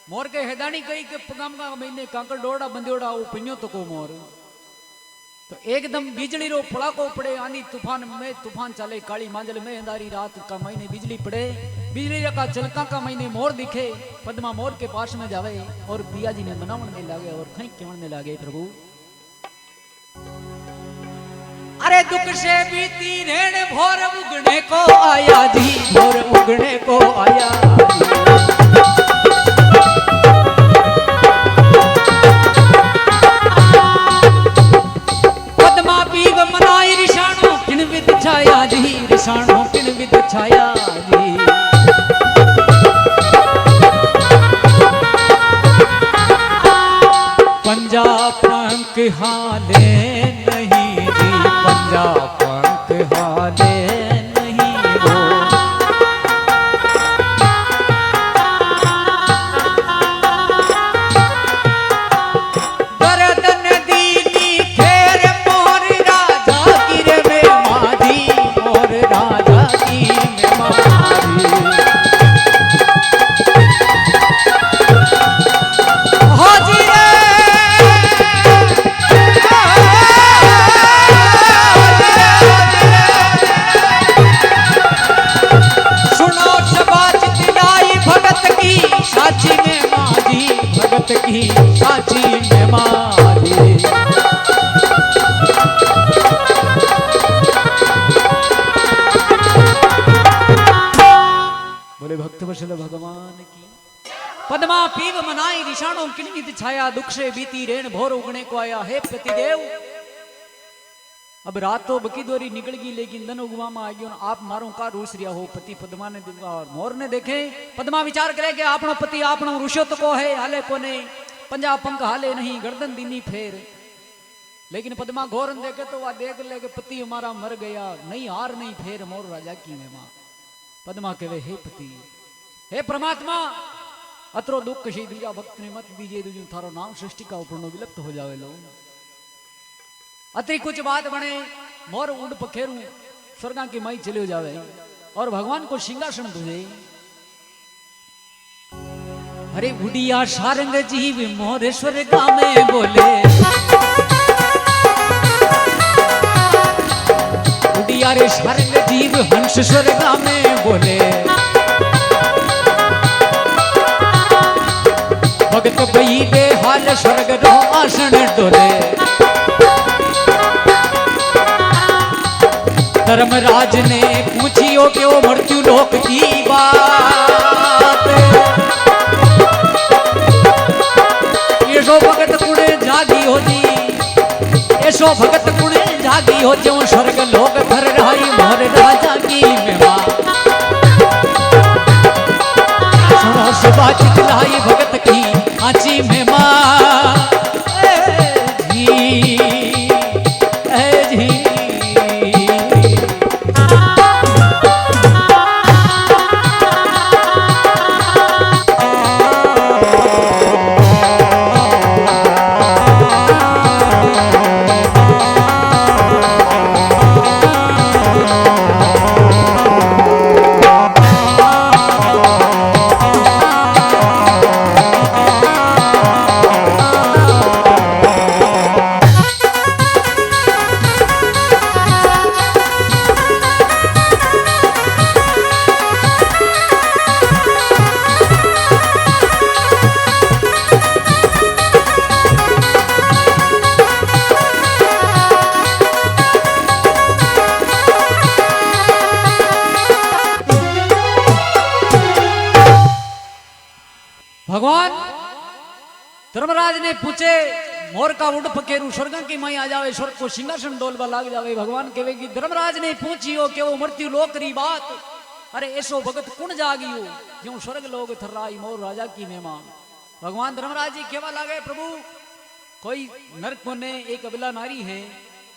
मोर के हैदानी कही के पगाम का महीने कांकड़ डोड़ा बंदोड़ा वो पिन्यो तो को मोर तो एकदम बिजली रो पड़ाको पड़े। आनी तूफान में तूफान चले, काली मांजल में अंधारी रात का महीने बिजली पड़े, बिजली का चलका का महीने मोर दिखे। पद्मा मोर के पास में जावे और पिया जी ने मनावन में लागे और कहीं केवन में लागे। प्रभु अरे दुख से बीती रेण भोर उगने को आया जी, भोर उगने को आया मनाई रिशाणो किन विद छाया जी, रिशाणो किन विद छाया जी। पंजा पंख हाले नहीं जी, पंजा पंख हाले नहीं वो। गर्दन दीनी खेर मोर राजा की रे में माधी, मोर राजा की में माधी। हो जी रे सुनो शबाज दिलाई भगत की साची में माधी, भगत की साची में माधी। बोले भक्त वत्सल भगवान की। पद्मा पीव मनाई रिशाणों किनविद छाया, दुख से बीती रेण भोर उगने को आया। हे पतिदेव अब रात तो बकी दोरी निकल गई लेकिन दिन उगवा में आ गयो। आप मारो का रूस रिया हो। पति पद्मा ने और मोर ने देखे। पद्मा विचार करे कि आपनो पति आपनो रुष्यो तो को है हाले कोने, पंजा पंख हाले नहीं, गर्दन दीनी फेर। लेकिन पद्मा घोरन देखे तो वह देख ले कि पति हमारा मर गया, नहीं हार नहीं फेर मोर राजा की में मां। पद्मा कहे हे पति, हे परमात्मा, अतरो दुख कशी दूजा भक्त ने मत दीजिए, दूजू थारो नाम सृष्टि का ऊपर विलुप्त हो जावे लो। अति कुछ बात बने मोर उड़ पखेरू स्वर्गा की माई चले जावे और भगवान को सिंहासन दूजे। अरे उड़िया सारंग जीव मोर स्वर्गा में बोले, उड़िया रे सारंग जीव हंस स्वर्गा में बोले। भगत बई दे हाल स्वर्ग रो आसन डोले। धर्मराज ने पूछियो कि वो मृत्यु लोक की बात, ऐसो भगत कुड़े जागी हो जी, ऐसो भगत कुड़े जागी हो जो स्वर्ग लोक भर रही मोर राजा की महिमा। सुनो सुबह चितलाई भगत की आची महिमा। भगवान धर्मराज ने पूछे मोर का उड़ पकेरू स्वर्ग की माई आ जावे, स्वर्ग को सिंहासन डोलवा लाग जावे। भगवान कहे कि धर्मराज ने पूछियो कि वो मृत्यु लोक री बात, अरे ऐसो भगत कुण जागियो जो स्वर्ग लोग थर्राई मोर राजा की महिमा। भगवान धर्मराज जी केवा लागे, प्रभु कोई नरक ने एक अबला नारी है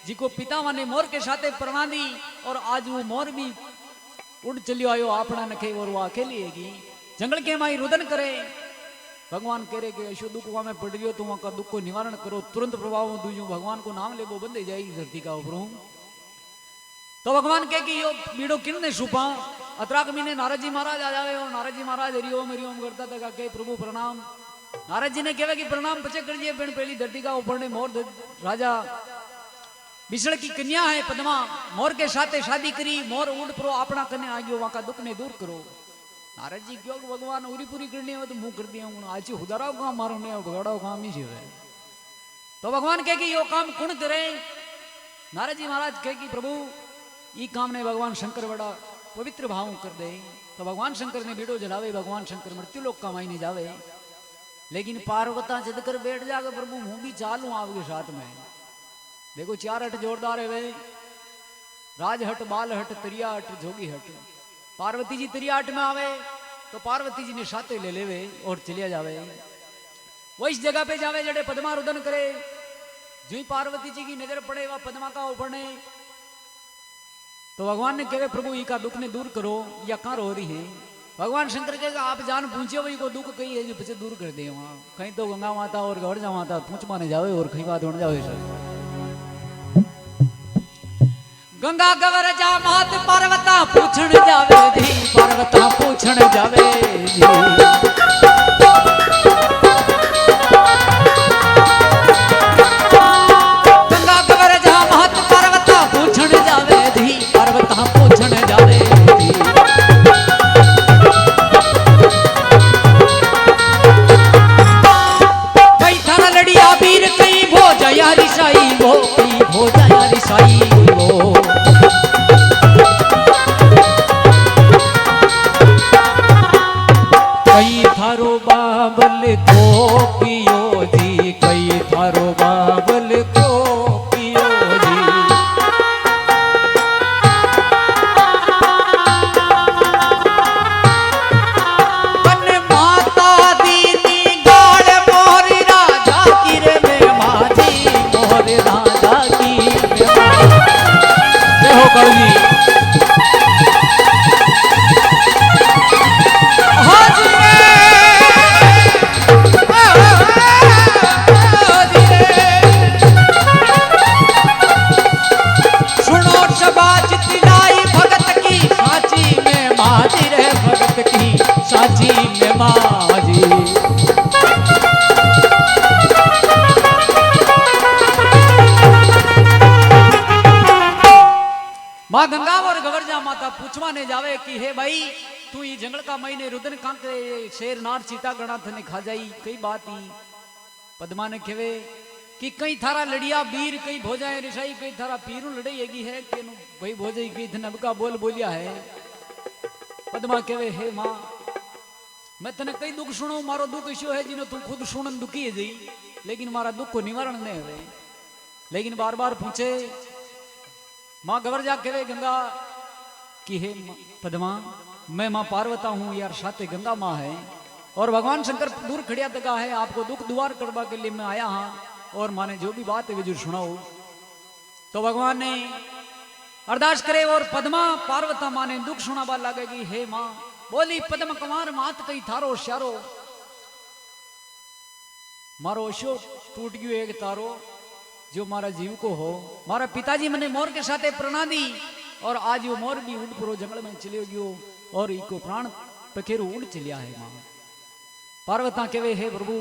जिको पिता ने मोर के साथे प्रणा दी और आज वो मोर भी उड़ चलियो आयो अपना नखे और वो अकेली हैगी, जंगल के माई रुदन करे। भगवान कह रहे कि ऐसो दुख में पड़ रही हो तो वहां का दुख को निवारण करो, तुरंत प्रभाव में दूजू भगवान को नाम ले वो बंदे जाएगी धरती का ऊपर। तो भगवान कह कि यो बीड़ो किन ने छुपा। अतराक महीने नारद जी महाराज आ जावे और नारद जी महाराज हरिओम हरिओम करता था कहे प्रभु प्रणाम। नारद जी ने कहा कि प्रणाम पचे कर दिए, पहली धरती का ऊपर ने मोर राजा विष्णु की कन्या है पद्मा, मोर के साथे शादी करी, मोर उड़ प्रो अपना करने आ गयो, वहां का दुख ने दूर करो। नारद जी क्यों भगवान उरी पूरी करनी हो तो मुंह कर दिया हूं, आज हुदाराव काम मारो ने भगाड़ाव काम ही है। तो भगवान कहे कि यो काम कौन करे। नारद जी महाराज कहे कि प्रभु ये काम ने भगवान शंकर बड़ा पवित्र भाव कर दे। तो भगवान शंकर ने बीड़ो जलावे, भगवान शंकर मृत्यु लोक का मायने जावे। लेकिन पार्वता जिद कर बैठ जाकर प्रभु हूं भी चालू आपके साथ में। देखो चार हट जोरदार है वे, राज हट, बाल हट, तरिया हट, जोगी हट। पार्वती जी तरिया हट में आवे तो पार्वती जी ने साथे ले लेवे और चलिया जावे। वो इस जगह पे जावे जड़े पद्मा रुदन करे। जो ही पार्वती जी की नजर पड़े वह पद्मा का ऊपर ने, तो भगवान ने कहे प्रभु ई का दुख ने दूर करो, या कहाँ रो रही है। भगवान शंकर कहेगा आप जान पूछे वही को दुख कही है जो पीछे दूर कर दे। वहां कहीं तो गंगा माता और गौर जा माता पूछ माने जावे और कहीं बात होने जावे सर। गंगा गवर जा मात पार्वता पूछण जावे धी, पार्वता पूछण जावे धी। गंगा गवर जा मात पार्वता पूछण जावे धी, पार्वता पूछण जावे धी। कई थाना लड़िया वीर कई भो जया रिसाई वो, कई भो जया रिसाई वो। कई थारो बाबल को पियो जी, कई थारो बाबल को पियो जी। कन माता दीदी गाड़ मोर राजा की रे में माझी, मोर राजा हाजी में माजी। माँ गंगा और गवर्जा माता पूछवा ने जावे कि हे भाई तू ये जंगल का महीने रुदन कांके शेर नार चीता गणा थने खा जाई कई बात ही। पद्मा ने कहे कि कई थारा लड़िया वीर कई भोजाए रिशाई कई थारा पीरू लड़ाई है कि भाई भोजाई कई थने अबका बोल बोलिया है। पद्मा कहे हे माँ मैं तने कई दुख सुनो मारो दुख इश्यो है जिन्हें तू खुद सुनन दुखी है जी लेकिन मारा दुख को निवारण नहीं है। लेकिन बार बार पूछे माँ गवर्जा कहे गंगा कि हे पद्मा मैं माँ पार्वता हूँ यार साथे गंगा माँ है और भगवान शंकर दूर खड़िया तका है आपको दुख दुआर करवा के लिए मैं आया हाँ और माँ ने जो भी बात है वे जो सुनाओ। तो भगवान ने अरदास करे और पद्मा पार्वता माँ ने दुख सुनावा लगेगी। हे माँ बोली पद्म कुमार मात कई थारो श्यारो मारो अशोक टूट गयो एक तारो जो मारा जीव को हो। मारा पिताजी मैंने मोर के साथे प्रणा दी और आज वो मोर भी उड़ पुरो जंगल में चले गयो और इको प्राण पखेरु उड़ चलिया है। माँ पार्वता कहे हे प्रभु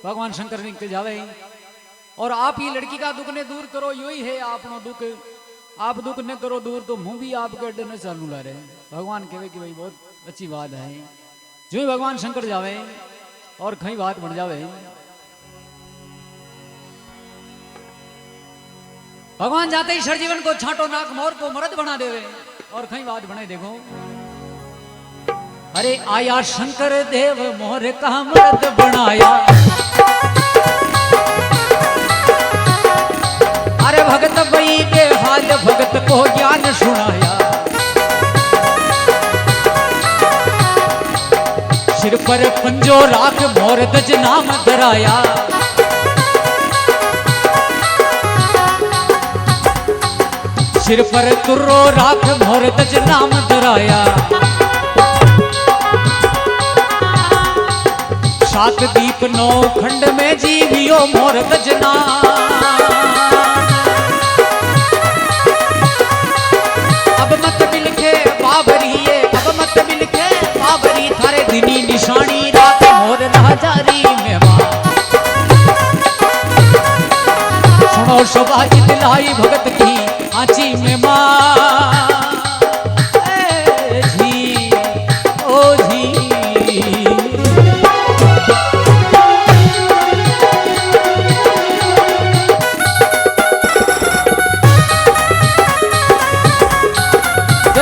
भगवान शंकर ने के जावे और आप ही लड़की का दुख ने दूर करो यो ही है आपनो दुख आप दुख न करो दूर तो मुंह भी आपके अड्डे न चालू ला रहे। भगवान कहे कि भाई बहुत अच्छी बात है जो ही भगवान शंकर जावे और कहीं बात बन जावे। भगवान जाते ही सरजीवन को छाटो नाक मोर को मर्द बना देवे और कहीं बात बने देखो। अरे आया शंकर देव मोर का मर्द बनाया अरे भगत बई बेहाल भगत को ज्ञान सुनाया सिर पर पंजो राख मोर गज नाम धराया सिर पर तुर्रो राख मोर गज नाम धराया सात दीप नौ खंड में जीवियो मोर गजना अब मत बिलखे बाबरी अब मत बिलखे बाबरी थारे दिनी निशानी रात मोर राजारी में मां सुनो शोभा जितलाई भगत की आची में मां जी ओ जी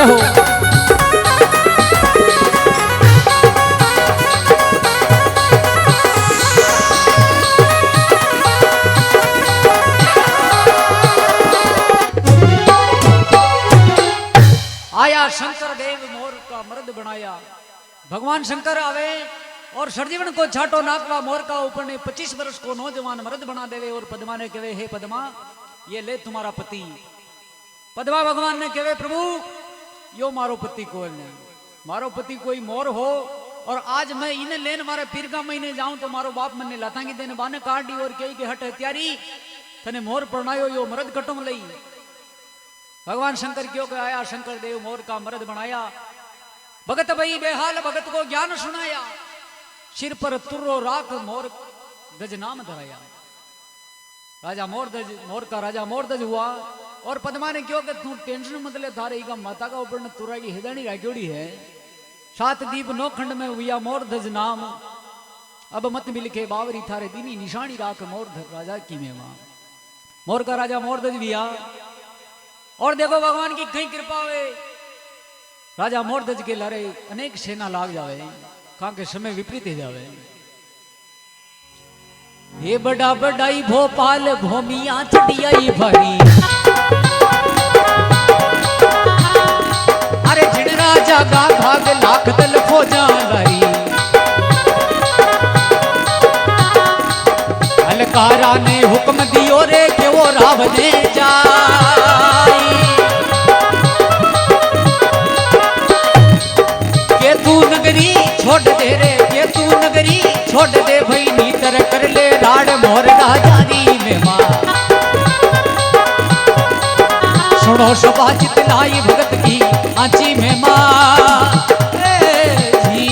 हो आया शंकर देव मोर का मर्द बनाया। भगवान शंकर आवे और सरजीवन को छाटो नाकवा मोर का ऊपर ने 25 वर्ष को नौजवान मर्द बना देवे और पद्मा ने कहे हे पद्मा ये ले तुम्हारा पति। पद्मा भगवान ने कहे प्रभु यो मारो पति को मारो पति कोई मोर हो और आज मैं इन्हें लेन मारे पीर का महीने जाऊं तो मारो बाप मन्ने लातांगी देने बाने काट दी और कही के हट हत्यारी तने मोर प्रणायो यो मर्द कटम लई। भगवान शंकर क्यों के आया शंकर देव मोर का मर्द बनाया भगत भई बेहाल भगत को ज्ञान सुनाया सिर पर तुर्रो राख मोर गज नाम धराया। राजा मोर का राजा मोरध्वज हुआ और पद्मा ने क्यों कि तू टेंशन मत ले थारे का माता का ऊपर न तुरा की हिदानी राखियोड़ी है सात दीप नौ खंड में हुआ मोरध्वज नाम अब मत मिलके बावरी थारे दीनी निशानी राख मोरध्वज राजा की में मां। मोर का राजा मोरध्वज हुआ और देखो भगवान की कई कृपा हुए राजा मोरध्वज के लड़े अनेक सेना लाग जावे कहा के समय विपरीत हो जावे। ये बड़ा बड़ाई भोपाल भूमिया चढ़ियाई भरी अरे जिन राजा गा भाग लाख दल खोजा लरी अलकारा ने हुक्म दियो रे के वो रावणे जाई के तू नगरी छोड़ दे रे के तू नगरी छोड़ दे भाई नीतर कर ले राड मोर राजारी में मां। सुनो शोभा जितलाई भगत की आंची में मां जी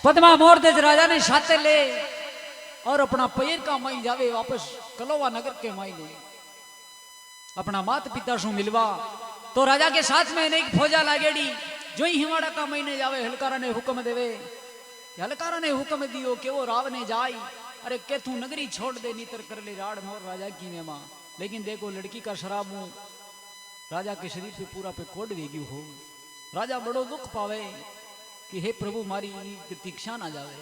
पद्मा मोरदेज राजा ने साथे ले और अपना पैर का माई जावे वापस कलोवा नगर के माई ने अपना माता पिता से मिलवा। तो राजा के साथ में एक फौजा लागेड़ी जो ही हिमाड़ा का महीने जावे हलकारा ने हुक्म देवे, हलकारा ने हुक्म दियो कि वो राव ने जाए, अरे के तू नगरी छोड़ दे नीतर कर ले राड़ मोर राजा की ने मां। लेकिन देखो लड़की का शराब मुंह राजा के शरीर पे पूरा पे कोड वेगी हो। राजा बड़ो दुख पावे कि हे प्रभु मारी प्रतीक्षा ना जावे।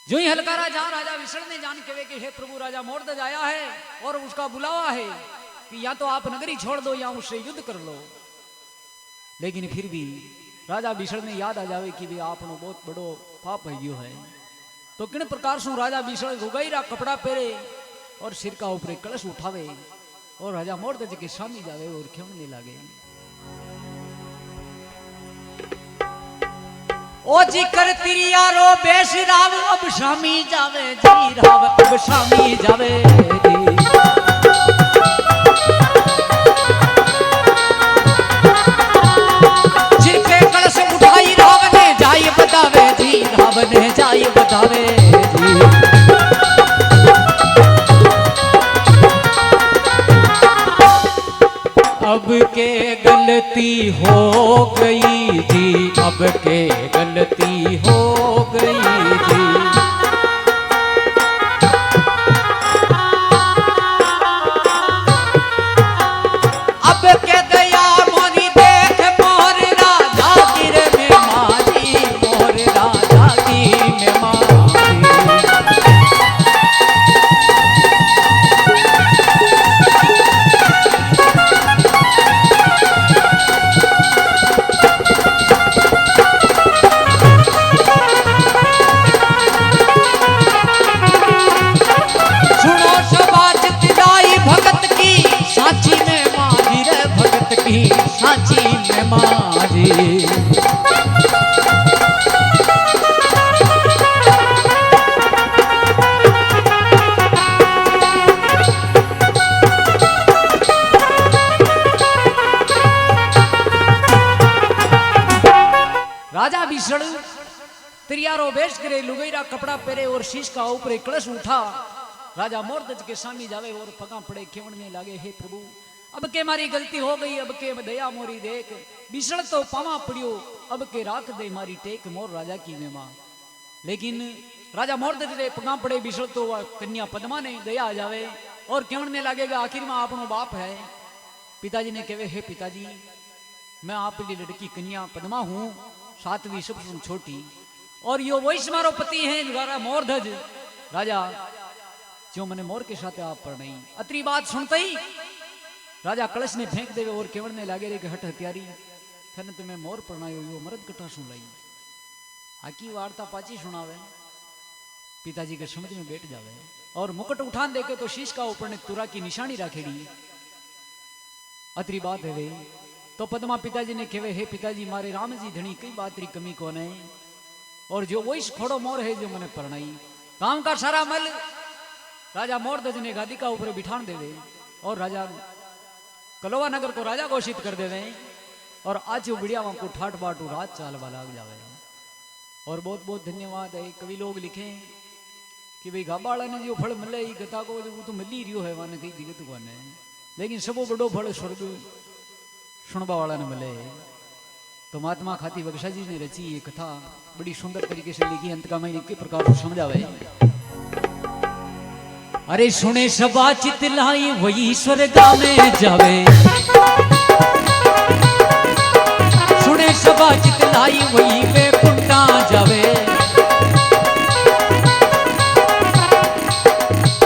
जो ही हलकारा जा राजा विष्णु ने जान के वे कि हे प्रभु राजा मोरदेज आया है और उसका बुलावा है कि या तो आप नगरी छोड़ दो या उससे युद्ध कर लो। लेकिन फिर भी राजा विष्णु ने याद आ जावे कि वे आपनो बहुत बड़ो पाप हो है। तो किन प्रकार से राजा विष्णु रुगैरा कपड़ा पहरे और सिर का ऊपर कलश उठावे और राजा मोरदेज के सामने जावे और खेमने लागे। ओ जी कर तिरियारो बेश राव अब शामी जावे जी राव अब शामी जावे जी। सिर पे कलश उठाई राव ने जाई बतावे जी राव ने जाई बतावे जी। अब के गलती हो गई जी, अब के गलती हो गई जी। अब के दया मोरी देख मोर राजा गिर में मारी, मोर राजा की में मारी। साची में मारी राजा विष्णु तिरियारो वेश करे लुगैरा कपड़ा पहरे और शीश का ऊपर कलश उठा। राजा मोरदेज के सामने जावे और पगा पड़े खेवने लागे, हे प्रभु अब के मारी गलती हो गई, अब के दया मोरी देख। विष्णु तो पावा पड़ियो, अब के राख दे मारी टेक मोर राजा की मेमा। लेकिन राजा मोरदेज रे पगा पड़े विष्णु तो कन्या पद्मा ने दया आ जावे और कहने लगेगा आखिर में आपनो बाप है। पिताजी ने कहे, हे पिताजी मैं आपकी लड़की कन्या पद्मा हूँ, 7वीं सबसे छोटी, और यो वही मारो पति है मोरदेज राजा जो मैंने मोर के साथ आप पर नहीं। अतरी बात सुनते ही राजा कलश ने फेंक देवे और केवड़ने लागे रे कि हट हत्यारी थने तुम्हें मोर परणायो यो मरद कटा सुन लाई। आकी वार्ता पाची सुनावे, पिताजी के समझ में बैठ जावे और मुकुट उठान देके तो शीश का ऊपर ने तुरा की निशानी राखेड़ी। अतरी बात है वे तो पद्मा पिताजी ने कहे, हे पिताजी मारे राम जी धनी कई बात री कमी कौन है, और जो वही खोड़ो मोर है जो मैंने परणाई। काम का सारा मल राजा मोरदेज ने गादी का ऊपर बिठान देवे और राजा कलोवा नगर को राजा घोषित कर देवे और आज वो बिड़िया को ठाट बाटू रात चालवा लाग जावे। और बहुत बहुत धन्यवाद है। कवि लोग लिखे कि भाई गाबाड़ा ने जो फल मिले ही कथा को वो तो मिली रियो है वाने कई दिक्कत को ने, लेकिन सबो बड़ो फल स्वर्ग सुनबा वाला ने मिले। तो महात्मा खाती बख्शा जी ने रची ये कथा बड़ी सुंदर तरीके से लिखी, अंत का महीने के प्रकार से समझावे। अरे सुने सबा चितलाई वही स्वर्गा में जावे, सुने सबा चितलाई वही वैकुंठा जावे।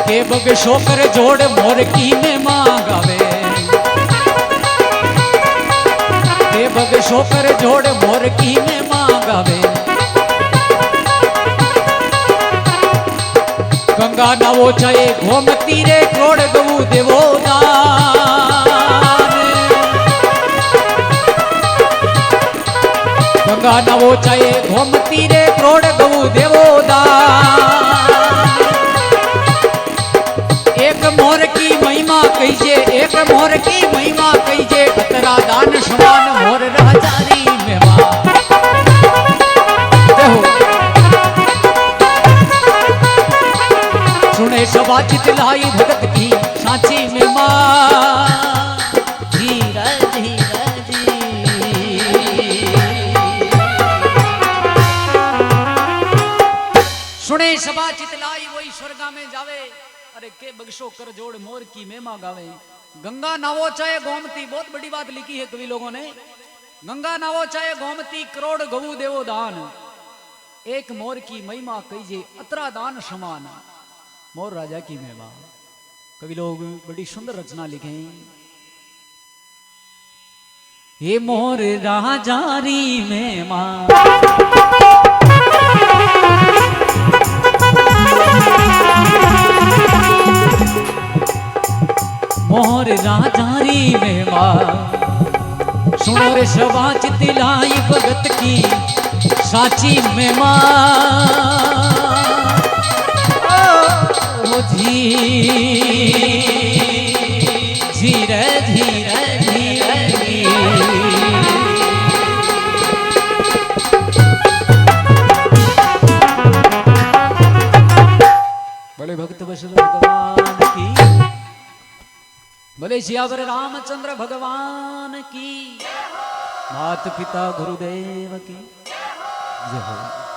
के बग शोकर जोड़ मोर की में मांगावे, के बग शोकर जोड़ मोर की में मांगावे। गंगा नवो चाहे गोमती रे क्रोड़ गवू देवो दान, गंगा नवो चाहे गोमती रे क्रोड़ गवू देवो दान। एक मोर की महिमा कहीजे, एक मोर की महिमा कहीजे, खतरा दान समान मोर राजारी में मां। चितलाई भगत की सांची में मां धीरज धीरज सुने सभा चितलाई वही स्वर्गा में जावे। अरे के बगशो कर जोड़ मोर की मेमा गावे। गंगा नावो चाहे गोमती, बहुत बड़ी बात लिखी है कवि लोगों ने। गंगा नावो चाहे गोमती करोड़ गवु देवो दान, एक मोर की महिमा कहीजे अतरा दान समान। मोर राजा की महिमा। कवि लोग बड़ी सुंदर रचना लिखे। ये मोर राजा री महिमा, मोर राजा री महिमा। सुनो रे सभा चितलाई भगत की साची में मां धीरे धीरे धीरे बोले भक्त वत्सल भगवान की, बोले सियावर रामचंद्र भगवान की, मात पिता गुरुदेव की जय हो।